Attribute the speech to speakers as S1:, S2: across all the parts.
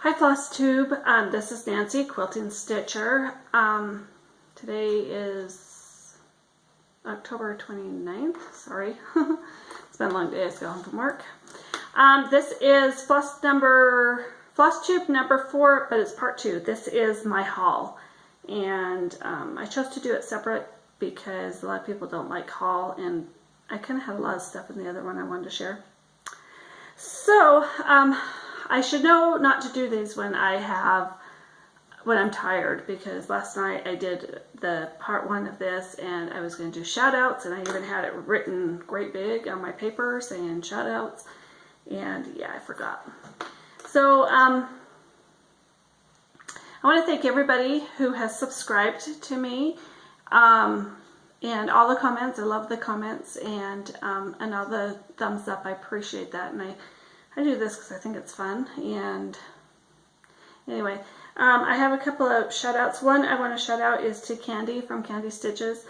S1: Hi Flosstube, this is Nancy, Quilting Stitcher. Today is October 29th, sorry. It's been a long day, I just got home from work. This is Flosstube number 4, but it's part 2. This is my haul. And I chose to do it separate because a lot of people don't like haul, and I kind of had a lot of stuff in the other one I wanted to share. So, I should know not to do these when I'm tired, because last night I did the part 1 of this and I was going to do shout outs, and I even had it written great big on my paper saying shout outs, and yeah, I forgot. So I want to thank everybody who has subscribed to me, and all the comments. I love the comments, and all the thumbs up. I appreciate that, and I do this because I think it's fun. And anyway, I have a couple of shout outs. One I want to shout out is to Candy from Candy Stitches.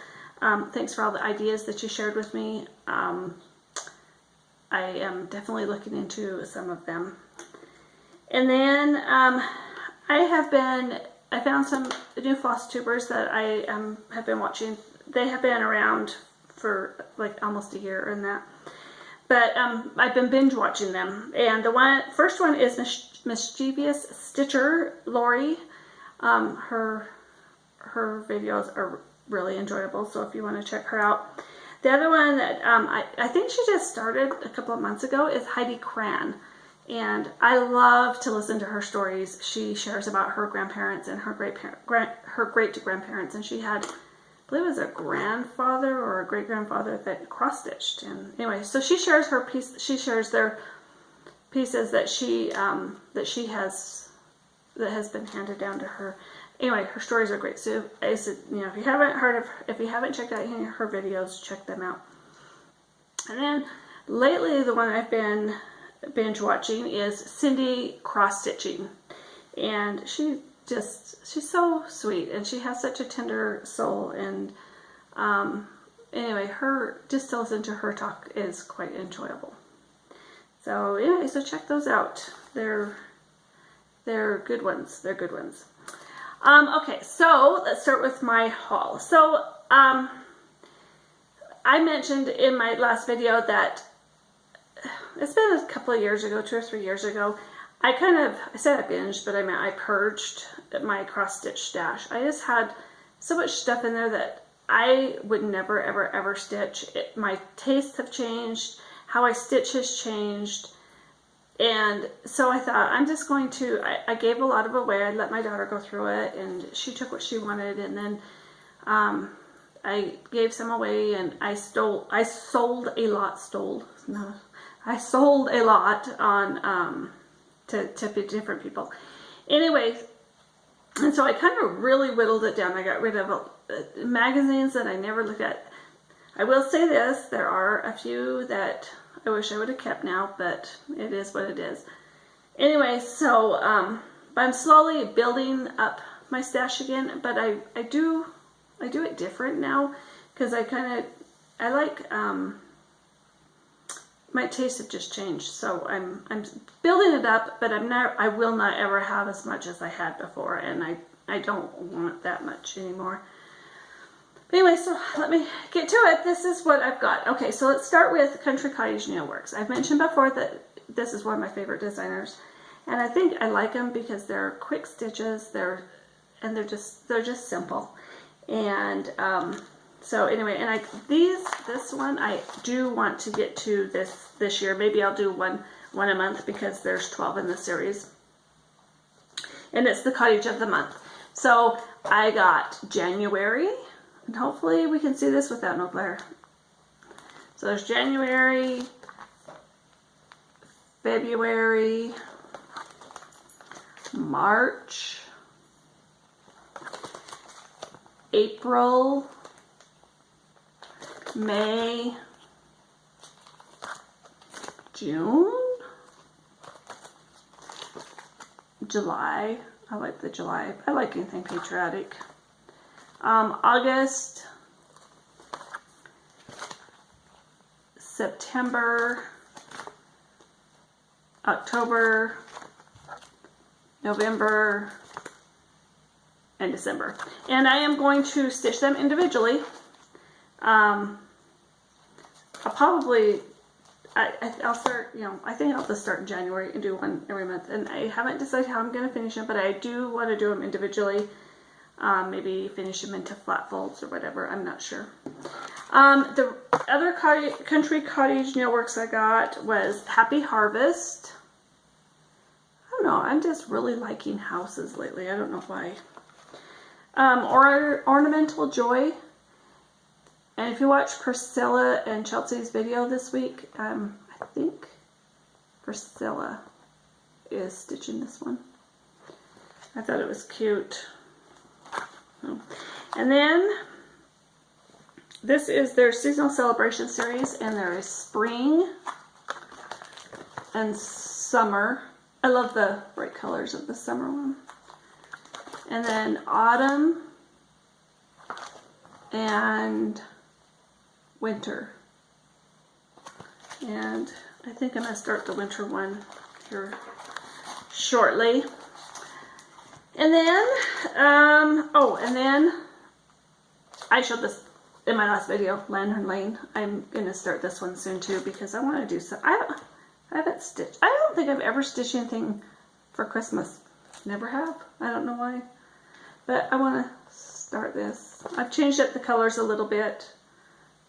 S1: Thanks for all the ideas that you shared with me. I am definitely looking into some of them. And then I found some new Flosstubers that I have been watching. They have been around for like almost a year and that. But I've been binge watching them, and the first one is Mischievous Stitcher Lori. Her videos are really enjoyable, so if you want to check her out. The other one that I think she just started a couple of months ago is Heidi Cran, and I love to listen to her stories. She shares about her grandparents and her great-grandparents, and she had, I believe it was a grandfather or a great-grandfather that cross-stitched. And anyway, so she shares her piece. She shares their pieces that has been handed down to her. Anyway, her stories are great. So I said, if you haven't checked out any of her videos, check them out. And then lately, the one I've been binge watching is Cindy Cross Stitching, and she's so sweet, and she has such a tender soul, and anyway, just to listen to her talk is quite enjoyable. So anyway, so check those out. They're good ones. They're good ones. Okay, so let's start with my haul. So I mentioned in my last video that it's been a couple of years ago, 2 or 3 years ago, I said I binged, but I meant I purged my cross stitch stash. I just had so much stuff in there that I would never, ever, ever stitch. My tastes have changed. How I stitch has changed. And so I thought, I'm just going to, I gave a lot of away. I let my daughter go through it, and she took what she wanted. And then I gave some away, and I sold a lot on, to different people. Anyway, and so I kind of really whittled it down. I got rid of magazines that I never looked at. I will say this, there are a few that I wish I would have kept now, but it is what it is. Anyway, so I'm slowly building up my stash again, but I do it different now, because I like, my tastes have just changed, so I'm building it up, but I will not ever have as much as I had before, and I don't want that much anymore. But anyway, so let me get to it. This is what I've got. Okay, so let's start with Country Cottage Needleworks. I've mentioned before that this is one of my favorite designers, and I think I like them because they're quick stitches. They're just simple, and so anyway, and this one I do want to get to this year. Maybe I'll do one a month, because there's 12 in the series, and it's the cottage of the month. So I got January, and hopefully we can see this without no glare. So there's January, February, March, April, May, June, July. I like the July. I like anything patriotic. August, September, October, November, and December. And I am going to stitch them individually. I'll probably, I'll start, you know, I think I'll just start in January and do one every month. And I haven't decided how I'm going to finish them, but I do want to do them individually. Maybe finish them into flat folds or whatever. I'm not sure. The other country cottage needleworks I got was Happy Harvest. I don't know. I'm just really liking houses lately. I don't know why. Ornamental Joy. And if you watch Priscilla and Chelsea's video this week, I think Priscilla is stitching this one. I thought it was cute. And then this is their seasonal celebration series, and there is spring and summer. I love the bright colors of the summer one. And then autumn and winter. And I think I'm going to start the winter one here shortly. And then, and then I showed this in my last video, Lantern Lane. I'm going to start this one soon too, because I want to do some, I haven't stitched, I don't think I've ever stitched anything for Christmas. Never have. I don't know why. But I want to start this. I've changed up the colors a little bit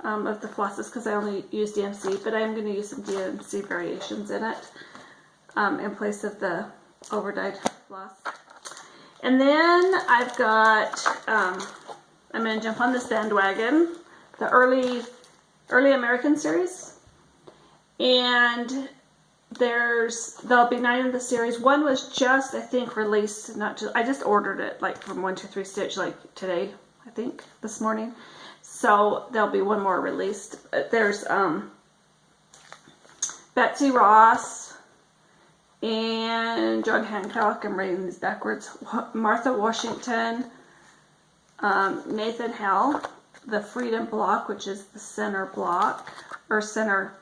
S1: of the flosses because I only use DMC, but I'm going to use some DMC variations in it in place of the overdyed floss. And then I've got, I'm going to jump on this bandwagon, the early American series. And there'll be 9 of the series. One was just, I think, released, I just ordered it like from 123 Stitch like today, I think, this morning. So there'll be one more released. There's Betsy Ross and John Hancock. I'm reading these backwards. Martha Washington, Nathan Hell, the Freedom Block, which is the center block, or center,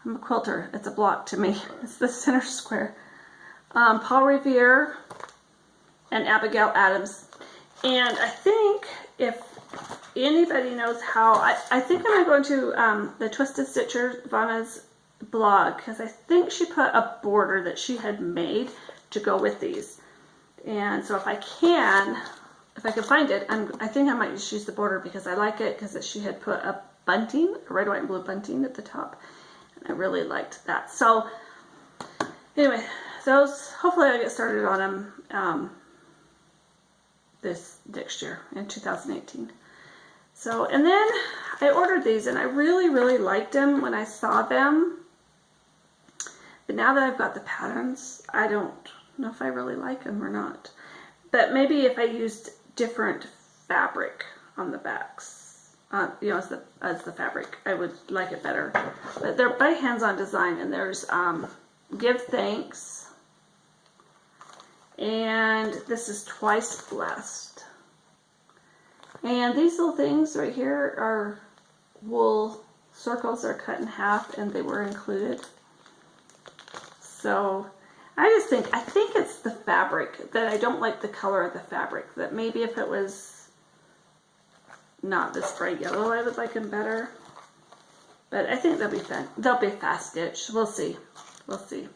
S1: I'm a quilter, it's a block to me, it's the center square. Paul Revere and Abigail Adams. And I think if anybody knows how, I think I'm going to the Twisted Stitcher, Vanna's blog, because I think she put a border that she had made to go with these. And so if I can find it, I think I might just use the border because I like it, because she had put a bunting, a red, white, and blue bunting at the top. And I really liked that. So anyway, those, hopefully I'll get started on them this next year in 2018. So, and then I ordered these and I really, really liked them when I saw them. But now that I've got the patterns, I don't know if I really like them or not. But maybe if I used different fabric on the backs, you know, as the fabric, I would like it better. But they're by Hands-On Design, and there's Give Thanks, and this is Twice Blessed. And these little things right here are wool circles are cut in half, and they were included. So I think it's the fabric that I don't like, the color of the fabric, that maybe if it was not this bright yellow, I would like them better. But I think they'll be fun. They'll be fast stitched. We'll see. We'll see.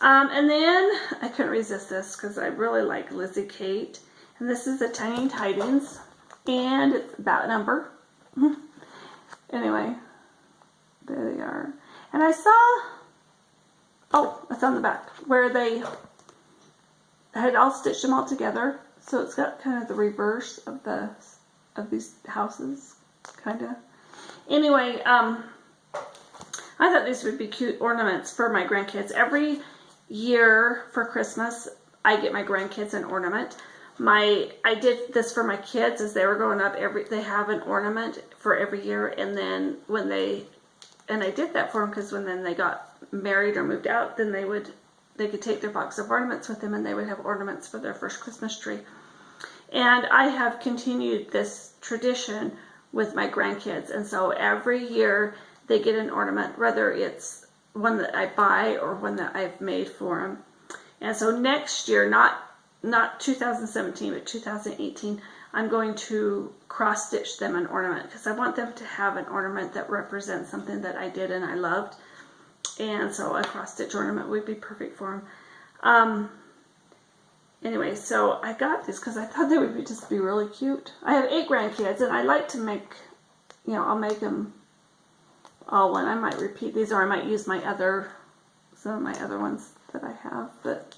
S1: And then I couldn't resist this because I really like Lizzie Kate. And this is the Tiny Tidings. And it's that number. Anyway, there they are. And I saw, oh, it's on the back, where they had all stitched them all together. So it's got kind of the reverse of these houses, kind of. Anyway, I thought these would be cute ornaments for my grandkids. Every year for Christmas, I get my grandkids an ornament. I did this for my kids as they were growing up. They have an ornament for every year, and then I did that for them because when they got married or moved out, then they could take their box of ornaments with them, and they would have ornaments for their first Christmas tree. And I have continued this tradition with my grandkids, and so every year they get an ornament, whether it's one that I buy or one that I've made for them. And so next year, not 2017, but 2018, I'm going to cross stitch them an ornament because I want them to have an ornament that represents something that I did and I loved. And so a cross stitch ornament would be perfect for them. Anyway, so I got these because I thought they would just be really cute. I have 8 grandkids, and I like to make, you know, I'll make them all one. I might repeat these, or I might use some of my other ones that I have, but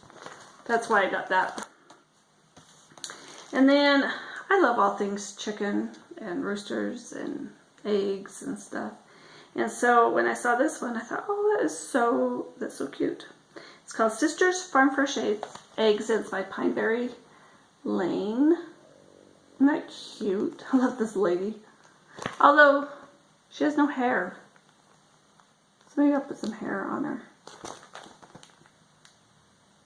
S1: that's why I got that. And then I love all things chicken and roosters and eggs and stuff. And so when I saw this one, I thought, oh, that's so cute. It's called Sisters Farm Fresh Eggs, and it's by Pineberry Lane. Isn't that cute? I love this lady. Although, she has no hair. So maybe I'll put some hair on her.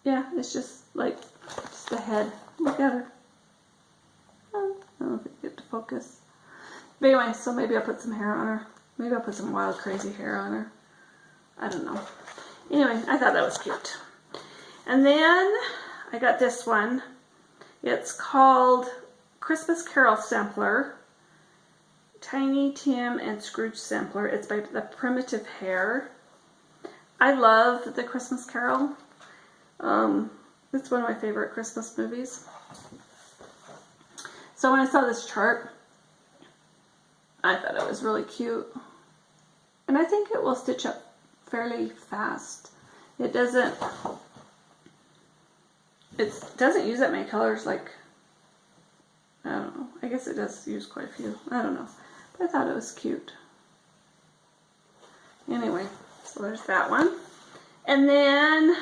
S1: Yeah, it's just like, just the head. Look at her. I don't know if it get to focus. But anyway, so maybe I'll put some hair on her. Maybe I'll put some wild, crazy hair on her. I don't know. Anyway, I thought that was cute. And then I got this one. It's called Christmas Carol Sampler. Tiny Tim and Scrooge Sampler. It's by the Primitive Hair. I love the Christmas Carol. It's one of my favorite Christmas movies. So when I saw this chart, I thought it was really cute. And I think it will stitch up fairly fast. It doesn't use that many colors, like, I don't know. I guess it does use quite a few. I don't know. But I thought it was cute. Anyway, so there's that one. And then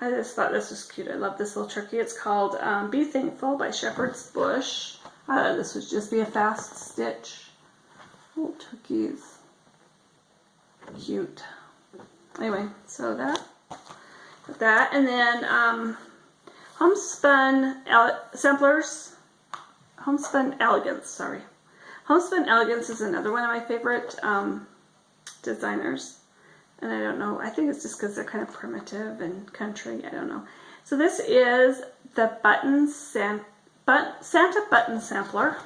S1: I just thought this was cute. I love this little turkey. It's called Be Thankful by Shepherd's Bush. I thought this would just be a fast stitch. Little turkeys. Cute. Anyway, so that. And then Homespun Elegance, sorry. Homespun Elegance is another one of my favorite designers. And I don't know, I think it's just because they're kind of primitive and country, I don't know. So this is the Santa Button Sampler.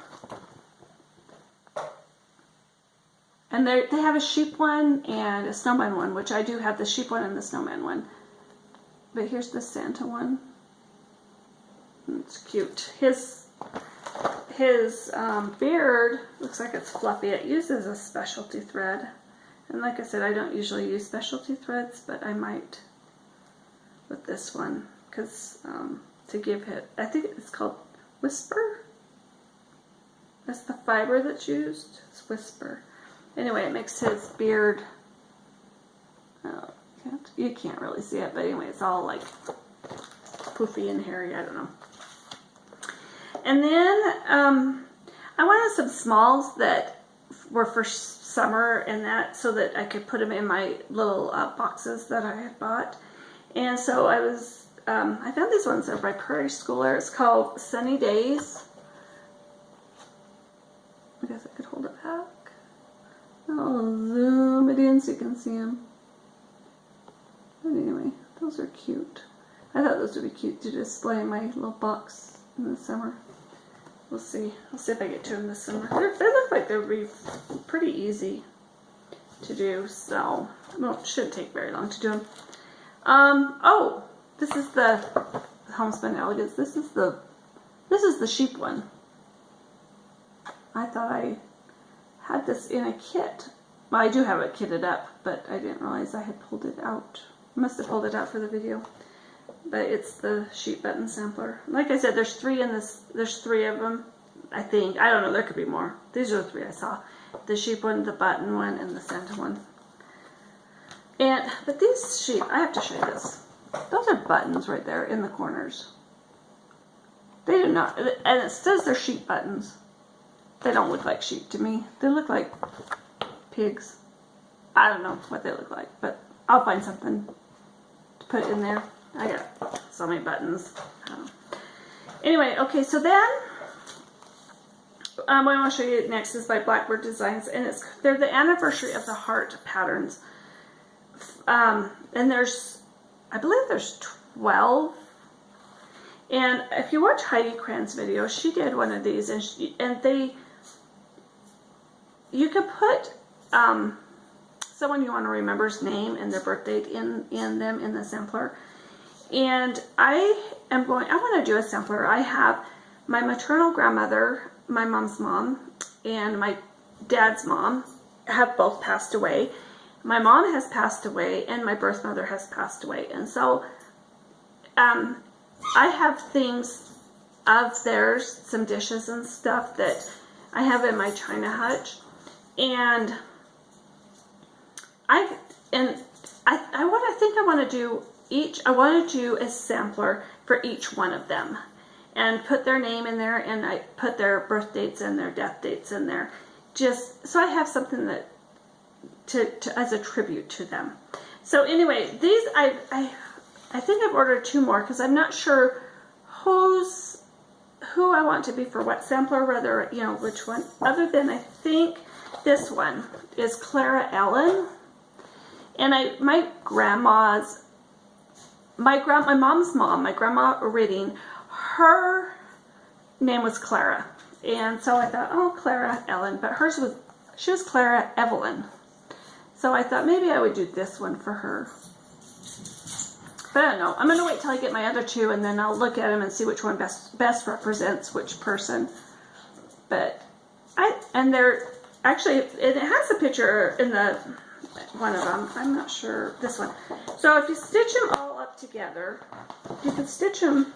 S1: And they have a sheep one and a snowman one, which I do have the sheep one and the snowman one. But here's the Santa one. It's cute. His beard looks like it's fluffy. It uses a specialty thread. And like I said, I don't usually use specialty threads, but I might with this one. Because to give it, I think it's called Whisper. That's the fiber that's used. It's Whisper. Anyway, it makes his beard, you can't really see it, but anyway, it's all like poofy and hairy, I don't know. And then I wanted some smalls that were for summer and that, so that I could put them in my little boxes that I had bought. And so I found these ones. They're by Prairie Schooler. It's called Sunny Days. I guess I could hold it back. I'll zoom it in so you can see them. But anyway, those are cute. I thought those would be cute to display in my little box in the summer. We'll see. I'll see if I get to them this summer. They look like they would be pretty easy to do, so it shouldn't take very long to do them. Oh, this is the Homespun Elegance. This is the sheep one. I thought I had this in a kit. Well, I do have it kitted up, but I didn't realize I had pulled it out. I must have pulled it out for the video. But it's the sheep button sampler. Like I said, there's 3 in this. There's 3 of them, I think. I don't know. There could be more. These are the 3 I saw. The sheep one, the button one, and the Santa one. But these sheep, I have to show you this. Those are buttons right there in the corners. They do not, and it says they're sheep buttons. They don't look like sheep to me. They look like pigs. I don't know what they look like, but I'll find something to put in there. I got so many buttons. Anyway, okay, so then what I want to show you next is by Blackbird Designs, and they're the Anniversary of the Heart patterns. And I believe there's 12. And if you watch Heidi Cran's video, she did one of these, and you could put someone you want to remember's name and their birth date in them in the sampler. And I want to do a sampler. I have my maternal grandmother, my mom's mom, and my dad's mom have both passed away. My mom has passed away, and my birth mother has passed away. And so I have things of theirs, some dishes and stuff that I have in my china hutch. And I want to do a sampler for each one of them and put their name in there, and I put their birth dates and their death dates in there, just so I have something that to as a tribute to them. So anyway, these I think I've ordered 2 more because I'm not sure who I want to be for what sampler, whether, you know, which one, other than I think this one is Clara Ellen. And my mom's mom, my grandma Ridding, her name was Clara. And so I thought, oh, Clara Ellen, but she was Clara Evelyn. So I thought maybe I would do this one for her. But I don't know. I'm going to wait till I get my other 2, and then I'll look at them and see which one best represents which person. But they're actually, it has a picture in the one of them. I'm not sure, this one. So if you stitch them all up together, you can stitch them.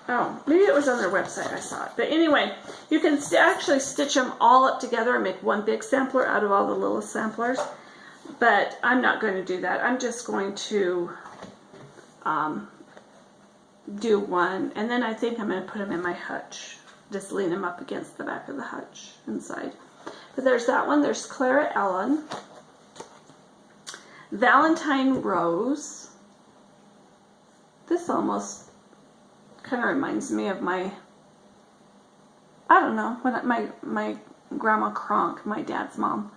S1: Oh, maybe it was on their website, I saw it. But anyway, you can actually stitch them all up together and make one big sampler out of all the little samplers. But I'm not going to do that. I'm just going to do one, and then I think I'm going to put them in my hutch. Just lean them up against the back of the hutch inside. But there's that one. There's Clara Ellen. Valentine Rose. This almost kind of reminds me of my, I don't know, when my grandma Kronk, my dad's mom.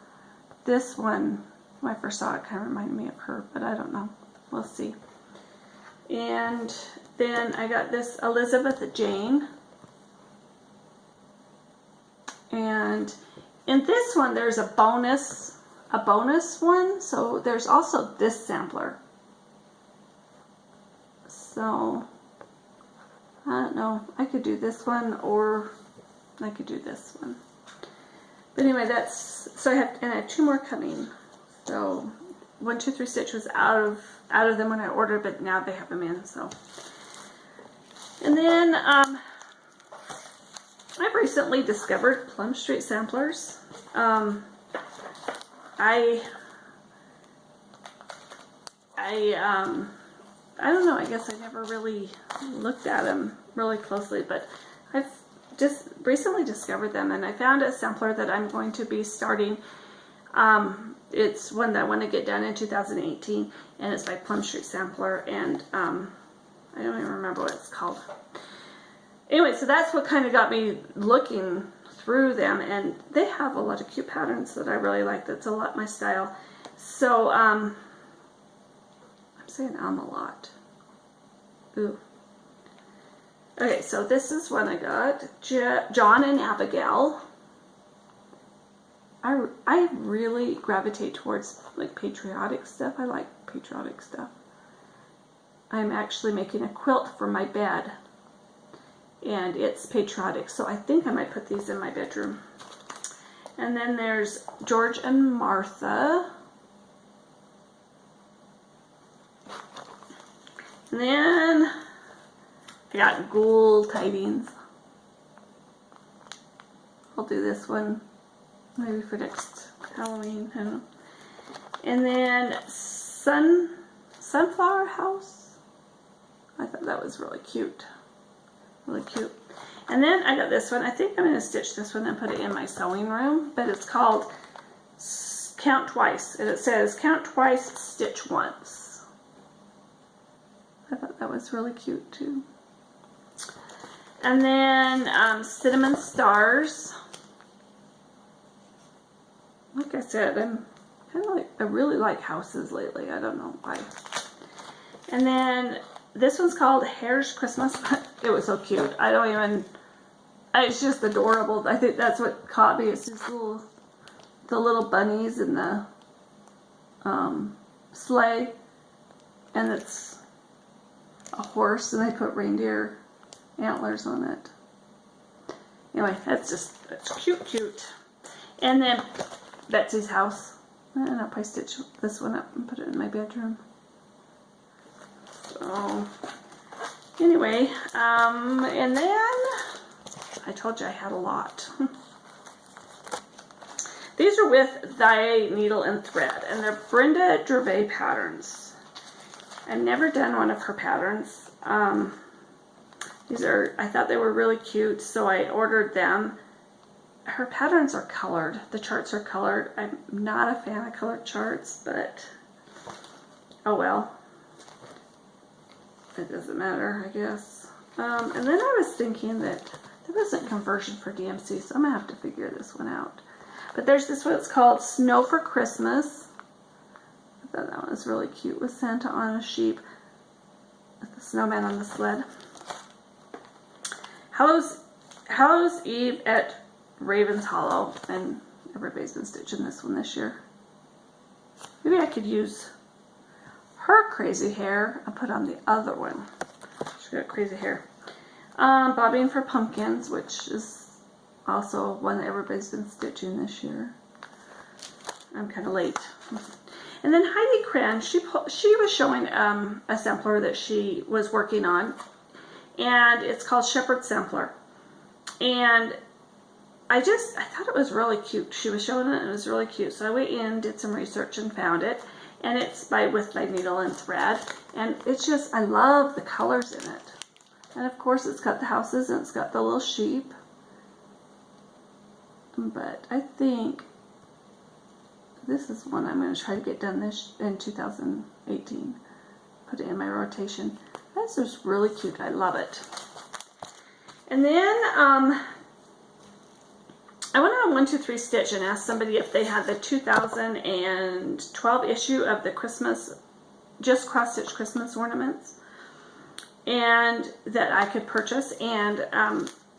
S1: This one, when I first saw it, kind of reminded me of her, but I don't know. We'll see. And then I got this Elizabeth Jane. And in this one, there's a bonus one. So there's also this sampler. So I don't know. I could do this one, or I could do this one. But anyway, so I have 2 more coming. So 1, 2, 3 stitch was out of them when I ordered, but now they have them in. So, and then I've recently discovered Plum Street samplers. I don't know, I guess I never really looked at them really closely, but I've just recently discovered them, and I found a sampler that I'm going to be starting. It's one that I want to get done in 2018, and it's by Plum Street Sampler, and I don't even remember what it's called. Anyway, so that's what kind of got me looking through them, and they have a lot of cute patterns that I really like. That's a lot my style. So I'm saying a lot. Ooh. Okay, so this is one I got. John and Abigail. I really gravitate towards like patriotic stuff. I like patriotic stuff. I'm actually making a quilt for my bed, and it's patriotic, so I think I might put these in my bedroom. And then there's George and Martha. And then I got Ghoul Tidings. I'll do this one maybe for next Halloween. I don't know. And then Sunflower House. I thought that was really cute. Really cute. And then I got this one. I think I'm going to stitch this one and put it in my sewing room. But it's called Count Twice. And it says Count Twice, Stitch Once. I thought that was really cute too. And then Cinnamon Stars. Like I said, I'm kind of like, I really like houses lately. I don't know why. And then this one's called Hare's Christmas. It was so cute. I don't even, it's just adorable. I think that's what caught me. It's just the little bunnies in the sleigh, and it's a horse, and they put reindeer antlers on it. Anyway, it's cute. And then Betsy's house. And I'll probably stitch this one up and put it in my bedroom. So, anyway, and then I told you I had a lot. These are with Thy Needle and Thread, and they're Brenda Gervais patterns. I've never done one of her patterns. I thought they were really cute, so I ordered them. Her patterns are colored. The charts are colored. I'm not a fan of colored charts, but oh well. It doesn't matter, I guess. And then I was thinking that there wasn't conversion for DMC, so I'm going to have to figure this one out. But there's this one, it's called Snow for Christmas. I thought that one was really cute with Santa on a sheep, with the snowman on the sled. Hallows Eve at Raven's Hollow, and everybody's been stitching this one this year. Maybe I could use her crazy hair and put on the other one. She's got crazy hair. Bobbing for Pumpkins, which is also one that everybody's been stitching this year. I'm kind of late. And then Heidi Cran, she was showing a sampler that she was working on, and it's called Shepherd Sampler. And I thought it was really cute. She was showing it, and it was really cute. So I went in, did some research, and found it. And it's with Thy Needle and Thread. And it's just, I love the colors in it. And of course it's got the houses, and it's got the little sheep. But I think this is one I'm going to try to get done in 2018. Put it in my rotation. That's just really cute. I love it. And then I went on 123 Stitch and asked somebody if they had the 2012 issue of the Christmas, just cross stitch Christmas ornaments, and that I could purchase. And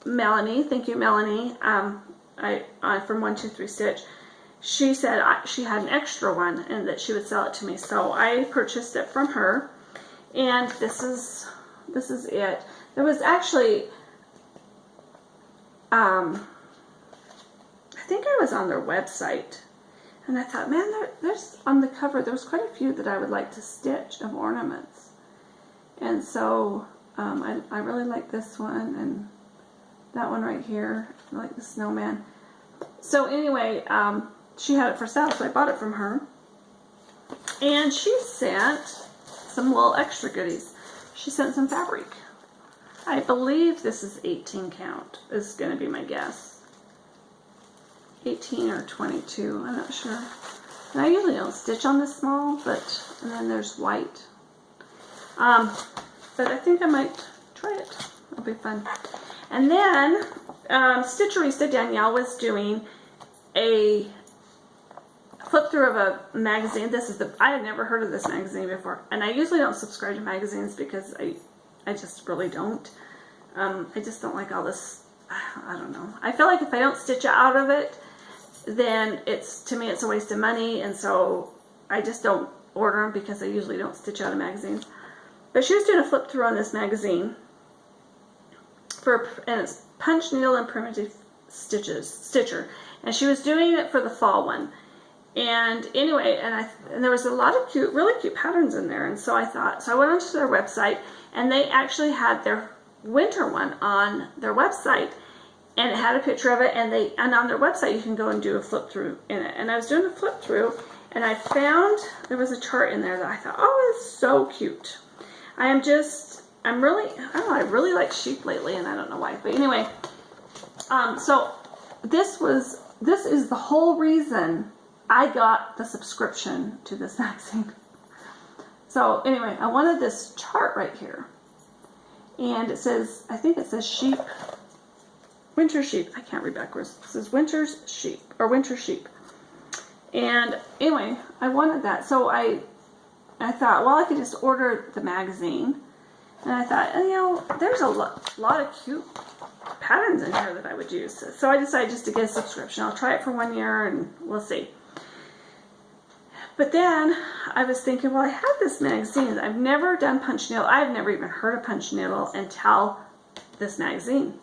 S1: Melanie, thank you Melanie, from 123 Stitch, she said she had an extra one and that she would sell it to me. So I purchased it from her, and this is it. There was actually I think I was on their website, and I thought, man, there's on the cover, there was quite a few that I would like to stitch of ornaments. And so I really like this one, and that one right here. I like the snowman. So anyway, she had it for sale, so I bought it from her. And she sent some little extra goodies. She sent some fabric. I believe this is 18 count, is going to be my guess. 18 or 22, I'm not sure. And I usually don't stitch on this small, and then there's white. But I think I might try it. It'll be fun. And then Stitcherista Danielle was doing a flip through of a magazine. I had never heard of this magazine before, and I usually don't subscribe to magazines because I just really don't. I just don't like all this. I don't know. I feel like if I don't stitch out of it, then to me it's a waste of money, and so I just don't order them because I usually don't stitch out of magazines. But she was doing a flip through on this magazine and it's Punch Needle and Primitive Stitcher, and she was doing it for the fall one. And anyway, and there was a lot of really cute patterns in there, and so I went onto their website, and they actually had their winter one on their website. And it had a picture of it, and on their website you can go and do a flip through in it. And I was doing a flip through, and I found there was a chart in there that I thought, oh, it's so cute. I really like sheep lately, and I don't know why. But anyway, so this is the whole reason I got the subscription to this magazine. So anyway, I wanted this chart right here, and it says, I think it says sheep. Winter sheep. I can't read backwards. It says winter sheep. And anyway, I wanted that. So I I thought, well, I could just order the magazine. And I thought, you know, there's a lot of cute patterns in here that I would use. So I decided just to get a subscription. I'll try it for 1 year and we'll see. But then I was thinking, well, I have this magazine. I've never done punch needle. I've never even heard of punch needle until this magazine.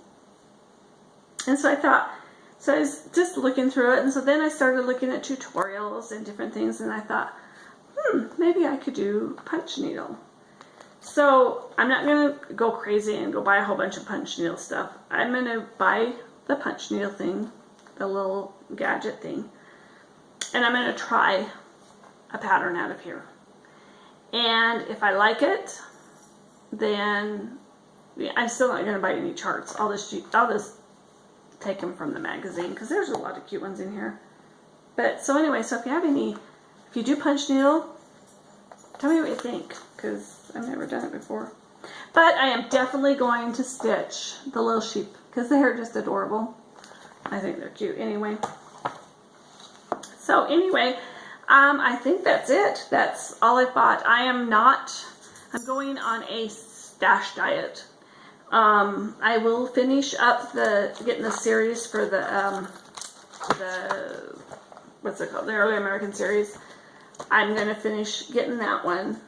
S1: And so I thought, so I was just looking through it. And so then I started looking at tutorials and different things. And I thought, maybe I could do punch needle. So I'm not going to go crazy and go buy a whole bunch of punch needle stuff. I'm going to buy the punch needle thing, the little gadget thing. And I'm going to try a pattern out of here. And if I like it, then I'm still not going to buy any charts. I'll just take them from the magazine because there's a lot of cute ones in here. But so anyway, so if you do punch needle, tell me what you think, because I've never done it before. But I am definitely going to stitch the little sheep because they're just adorable. I think they're cute anyway. So anyway, I think that's it. That's all I've bought. I'm going on a stash diet. I will finish up getting the series for the what's it called? The Early American series. I'm gonna finish getting that one,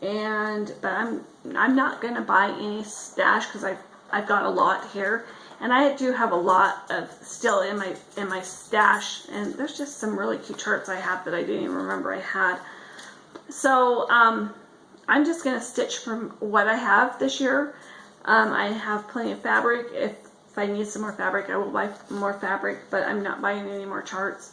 S1: but I'm not gonna buy any stash because I've got a lot here, and I do have a lot of still in my stash, and there's just some really cute charts I have that I didn't even remember I had. So I'm just gonna stitch from what I have this year. I have plenty of fabric. If I need some more fabric, I will buy more fabric, but I'm not buying any more charts.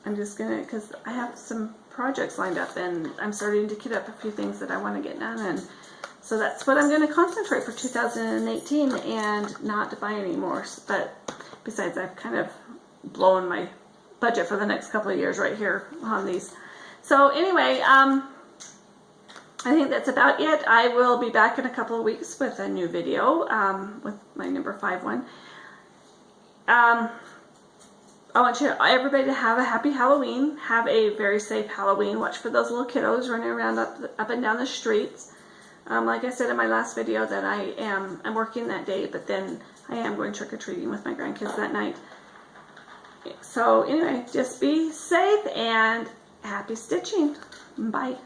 S1: I'm just gonna, because I have some projects lined up and I'm starting to kit up a few things that I want to get done, and so that's what I'm going to concentrate for 2018 and not to buy any more. But besides, I've kind of blown my budget for the next couple of years right here on these. So anyway, I think that's about it. I will be back in a couple of weeks with a new video with my number 5 one. I want everybody to have a happy Halloween. Have a very safe Halloween. Watch for those little kiddos running around up and down the streets. Like I said in my last video that I'm working that day, but then I am going trick-or-treating with my grandkids that night. So anyway, just be safe and happy stitching. Bye.